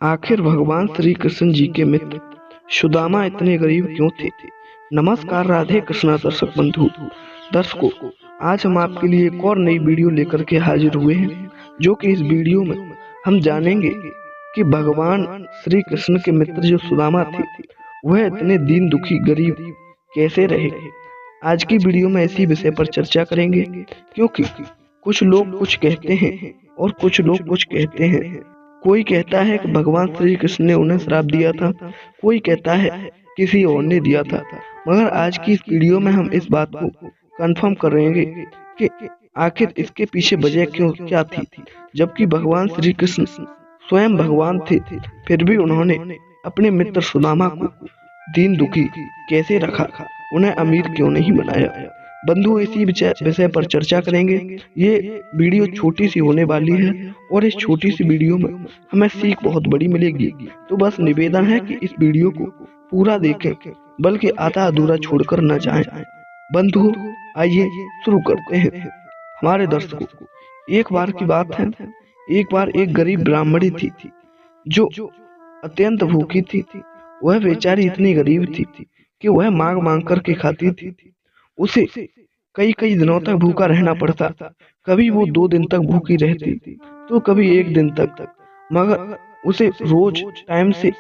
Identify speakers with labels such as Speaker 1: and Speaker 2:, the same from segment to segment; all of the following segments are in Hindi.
Speaker 1: आखिर भगवान श्री कृष्ण जी के मित्र सुदामा इतने गरीब क्यों थे? नमस्कार राधे कृष्णा दर्शक बंधु दर्शकों, आज हम आपके लिए एक और नई वीडियो लेकर के हाजिर हुए हैं, जो कि इस वीडियो में हम जानेंगे कि भगवान श्री कृष्ण के मित्र जो सुदामा थे, वह इतने दीन दुखी गरीब कैसे रहे। आज की वीडियो में इसी विषय पर चर्चा करेंगे, क्योंकि कुछ लोग कुछ कहते हैं और कुछ लोग कुछ कहते हैं। कोई कहता है कि भगवान श्री कृष्ण ने उन्हें श्राप दिया था, कोई कहता है किसी और ने दिया था। मगर आज की इस वीडियो में हम इस बात को कंफर्म करेंगे कि आखिर इसके पीछे वजह क्या थी। जबकि भगवान श्री कृष्ण स्वयं भगवान थे, फिर भी उन्होंने अपने मित्र सुदामा को दीन दुखी कैसे रखा, उन्हें अमीर क्यों नहीं बनाया। बंधु, इसी विषय पर चर्चा करेंगे। ये वीडियो छोटी सी होने वाली है और इस छोटी सी वीडियो में हमें सीख बहुत बड़ी मिलेगी। तो बस निवेदन है कि इस वीडियो को पूरा देखें, बल्कि आधा अधूरा छोड़कर न जाएं। बंधु, आइए शुरू करते हैं। हमारे दर्शकों, एक बार की बात है, एक बार एक गरीब ब्राह्मणी थी जो अत्यंत भूखी थी। वह बेचारी इतनी गरीब थी कि वह मांग मांग करके खाती थी। उसे कई कई दिनों तक भूखा रहना पड़ता। कभी वो 2 दिन तक भूखी रहती तो कभी 1 दिन तक, मगर उसे रोज टाइम से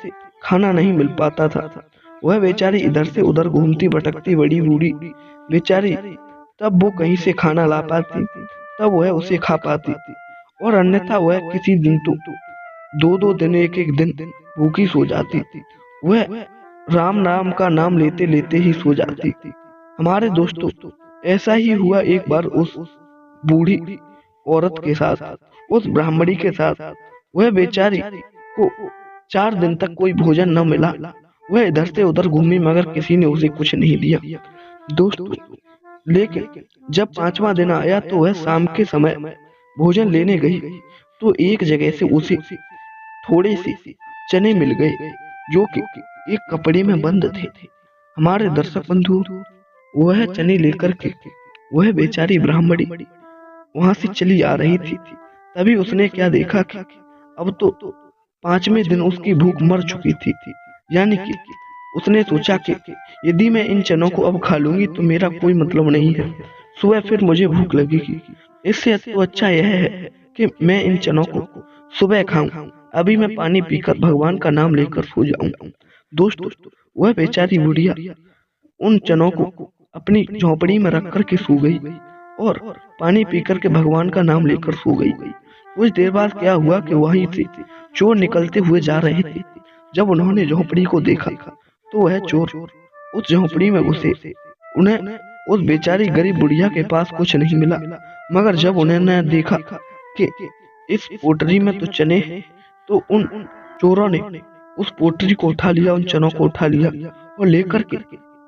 Speaker 1: खाना नहीं मिल पाता था। वह बेचारी इधर से उधर घूमती भटकती बड़ी बूढ़ी बेचारी, तब वो कहीं से खाना ला पाती, तब वह उसे खा पाती, और अन्यथा वह किसी दिन तो 2-2 दिन, 1-1 दिन भूखी सो जाती। वह राम नाम का नाम लेते लेते ही सो जाती। हमारे दोस्तों, ऐसा ही हुआ एक बार उस बूढ़ी औरत के साथ, उस ब्राह्मणी के साथ। वह बेचारी को 4 दिन तक कोई भोजन न मिला। वह इधर से उधर घूमी, मगर किसी ने उसे कुछ नहीं दिया दोस्तों। लेकिन जब 5वां दिन आया तो वह शाम के समय भोजन लेने गई, तो एक जगह से उसे थोड़े से चने मिल गए, जो कि एक कपड़े में बंद थे। हमारे दर्शक बंधु, वह चने लेकर के वह बेचारी ब्राह्मणी वहां से चली आ रही थी। तभी उसने क्या देखा कि अब तो 5वें दिन उसकी भूख मर चुकी थी। यानी कि उसने सोचा कि यदि मैं इन चनों को अब खा लूंगी तो मेरा कोई मतलब नहीं है, सुबह फिर मुझे भूख लगेगी। इससे तो अच्छा यह है कि मैं इन चनों को सुबह खाऊं। अभी मैं पानी पीकर भगवान का नाम लेकर सो जाऊं। दोस्तों, वह बेचारी बुढ़िया उन चनों को अपनी झोपड़ी में रख कर के सो गई और पानी पीकर के भगवान का नाम लेकर सो गई। कुछ देर बाद क्या हुआ कि वहीं से चोर निकलते हुए जा रहे थे। जब उन्होंने झोपड़ी को देखा तो वह चोर उस झोपड़ी में घुसे। उन्हें उस बेचारी गरीब बुढ़िया के पास कुछ नहीं मिला, मगर जब उन्होंने देखा कि इस पोटरी में तो चने हैं, तो उन चोरों ने उस पोटरी को उठा लिया, उन चनों को उठा लिया और लेकर के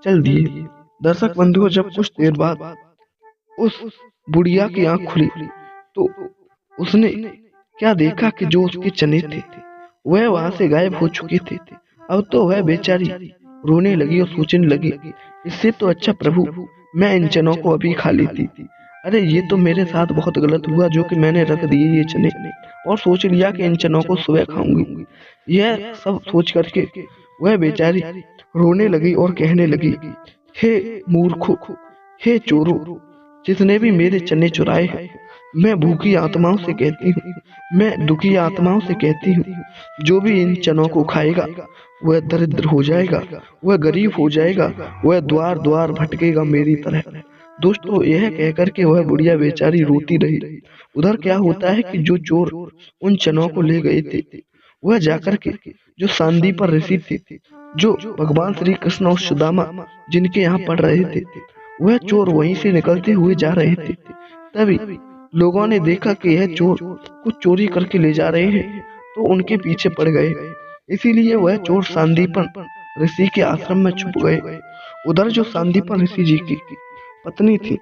Speaker 1: चल दिए। दर्शक बंधुओं, जब कुछ देर बाद उस बुढ़िया की आंख खुली तो उसने क्या देखा कि जो उसके चने थे वह वहां से गायब हो चुके थे। अब तो वह बेचारी रोने लगी और सोचने लगी, इससे तो अच्छा प्रभु मैं इन चनों को अभी खा लेती। अरे ये तो मेरे साथ बहुत गलत हुआ, जो कि मैंने रख दिए ये चने और सोच लिया कि इन चनों को सुबह खाऊंगी। यह सब सोच करके वह बेचारी रोने लगी और कहने लगी, हे मूर्खों, हे चोरों, जिसने भी मेरे चने चुराए हैं, मैं भूखी आत्माओं से कहती हूँ, मैं दुखी आत्माओं से कहती हूँ, जो भी इन चनों को खाएगा वह दरिद्र हो जाएगा, वह गरीब हो जाएगा, वह द्वार द्वार भटकेगा मेरी तरह। दोस्तों, यह कहकर के वह बुढ़िया बेचारी रोती रही। उधर क्या होता है कि जो चोर उन चनों को ले गए थे, वह जाकर के जो सांदीपर ऋषि थे, जो भगवान श्री कृष्ण और सुदामा जिनके यहाँ पढ़ रहे थे, वह चोर वहीं से निकलते हुए जा रहे थे। तभी लोगों ने देखा कि यह चोर कुछ चोरी करके ले जा रहे हैं, तो उनके पीछे पड़ गए। इसीलिए वह चोर सांदीपन ऋषि के आश्रम में छुप गए। उधर जो सांदीपन ऋषि जी की पत्नी थी,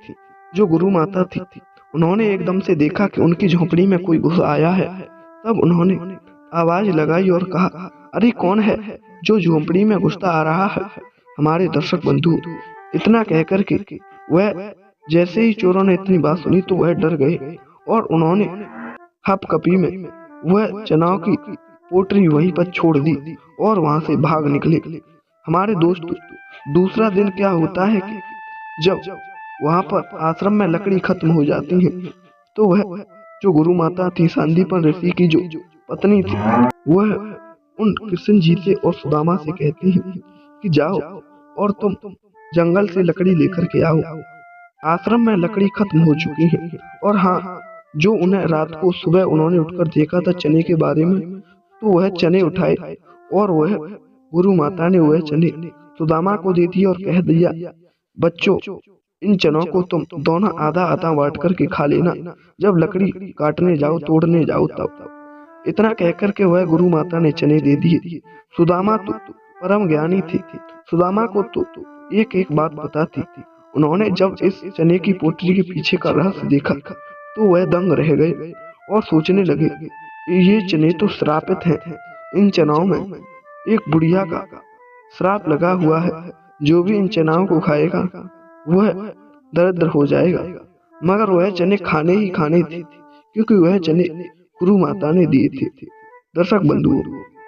Speaker 1: जो गुरु माता थी, उन्होंने एकदम से देखा कि उनकी झोपड़ी में कोई घुस आया है। तब उन्होंने आवाज लगाई और कहा, अरे कौन है जो झोपड़ी में घुसता आ रहा है। हमारे दर्शक बंधु, इतना कहकर के वह जैसे ही चोरों ने इतनी बात सुनी तो वह डर गए और उन्होंने हपकपी में वह चनाव की पोटरी वहीं पर छोड़ दी और वहां से भाग निकले। हमारे दोस्त, दूसरा दिन क्या होता है कि जब वहां पर आश्रम में लकड़ी खत्म हो जाती है तो वह जो गुरु माता थी, सांदीपन ऋषि की जो पत्नी थी, वह उन कृष्ण जी से और सुदामा से कहती है कि जाओ और तुम जंगल से लकड़ी लेकर के आओ। आश्रम में लकड़ी खत्म हो चुकी है। और हाँ, जो उन्हें रात को सुबह उन्होंने उठकर देखा था चने के बारे में, तो वह चने उठाए और वह गुरु माता ने वह चने सुदामा को दे दिए और कह दिया, बच्चों, इन चनों को तुम दोनों आधा आधा बांट करके खा लेना, जब लकड़ी काटने जाओ, तोड़ने जाओ तब। इतना कहकर के वह गुरु माता ने चने दे दिए। सुदामा तो परम ज्ञानी थे। सुदामा को तो एक एक बात पता थी। उन्होंने जब इस चने की पोटली के पीछे का रहस्य देखा तो वह दंग रह गए और सोचने लगे, ये चने तो श्रापित हैं। इन चनाओं में एक बुढ़िया का श्राप लगा हुआ है। जो भी इन चनाओं को खाएगा वह दरिद्र हो जाएगा। मगर वह चने खाने ही खाने थे, क्योंकि वह चने गुरु माता ने दिए थे। दर्शक बंधुओं,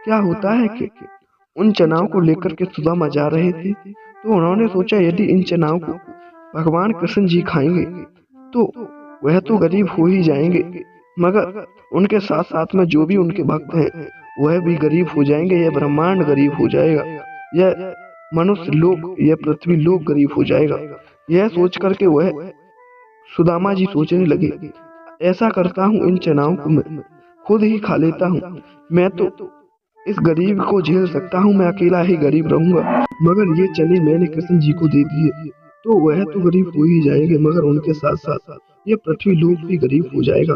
Speaker 1: क्या होता है कि उन चनाओं को लेकर के सुदामा जा रहे थे, तो उन्होंने सोचा यदि इन चनाओं को भगवान कृष्ण जी खाएंगे तो वह तो गरीब हो ही जाएंगे, मगर उनके साथ साथ में जो भी उनके भक्त हैं वह भी गरीब हो जाएंगे। यह ब्रह्मांड गरीब हो जाएगा, यह मनुष्य लोक, यह पृथ्वी लोक गरीब हो जाएगा। यह सोच करके वह सुदामा जी सोचने लगे, ऐसा करता हूँ, इन चनाओं को मैं खुद ही खा लेता हूँ। मैं तो इस गरीब को झेल सकता हूँ, मैं अकेला ही गरीब रहूंगा। मगर ये चने मैंने कृष्ण जी को दे दिए तो वह तो गरीब हो ही जाएंगे, मगर उनके साथ साथ ये पृथ्वी लोक भी गरीब हो जाएगा।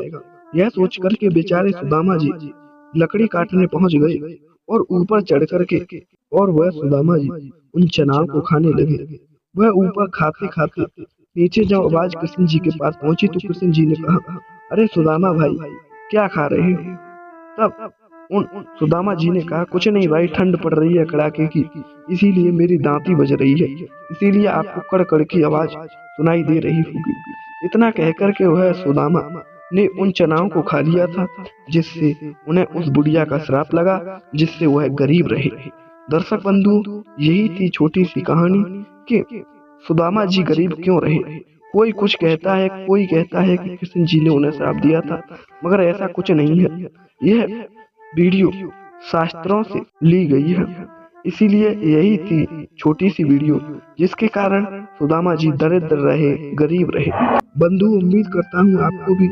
Speaker 1: यह सोच करके बेचारे सुदामा जी लकड़ी काटने पहुंच गए और ऊपर चढ़ करके और वह सुदामा जी उन चनाओं को खाने लगे। वह ऊपर खाते खाते नीचे जब आवाज कृष्ण जी के पास पहुंची तो कृष्ण जी ने कहा, अरे सुदामा भाई, क्या खा रहे हो? तब उन सुदामा जी ने कहा, कुछ नहीं भाई, ठंड पड़ रही है कड़ाके की, इसीलिए मेरी दांती बज रही है, इसीलिए आपको कड़ कड़ की आवाज सुनाई दे रही होगी। इतना कहकर के वह सुदामा ने उन चनाओं को खा लिया था, जिससे उन्हें उस बुढ़िया का श्राप लगा, जिससे वह गरीब रहे। दर्शक बंधु, यही थी छोटी सी कहानी कि सुदामा जी गरीब क्यों रहे। कोई कुछ कहता है, कोई कहता है कि कृष्ण जी ने उन्हें श्राप दिया था, मगर ऐसा कुछ नहीं है। यह वीडियो शास्त्रों से ली गई है, इसीलिए यही थी छोटी सी वीडियो, जिसके कारण सुदामा जी दरिद्र रहे, गरीब रहे। बंधु, उम्मीद करता हूँ आपको भी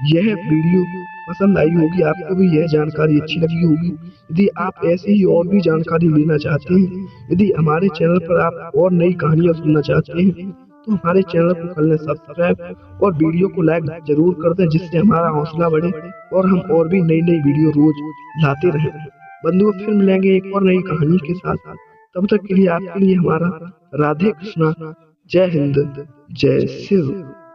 Speaker 1: यह वीडियो पसंद आई होगी, आपको भी यह जानकारी अच्छी लगी होगी। यदि आप ऐसी ही और भी जानकारी लेना चाहते हैं, यदि हमारे चैनल पर आप और नई कहानियाँ सुनना चाहते हैं, तो हमारे चैनल को कर लें सब्सक्राइब और वीडियो को लाइक जरूर कर दें, जिससे हमारा हौसला बढ़े और हम और भी नई नई वीडियो रोज लाते रहें। बंधुओं, फिर मिलेंगे एक और नई कहानी के साथ। तब तक के लिए आपके लिए हमारा राधे कृष्णा। जय हिंद, जय शिव।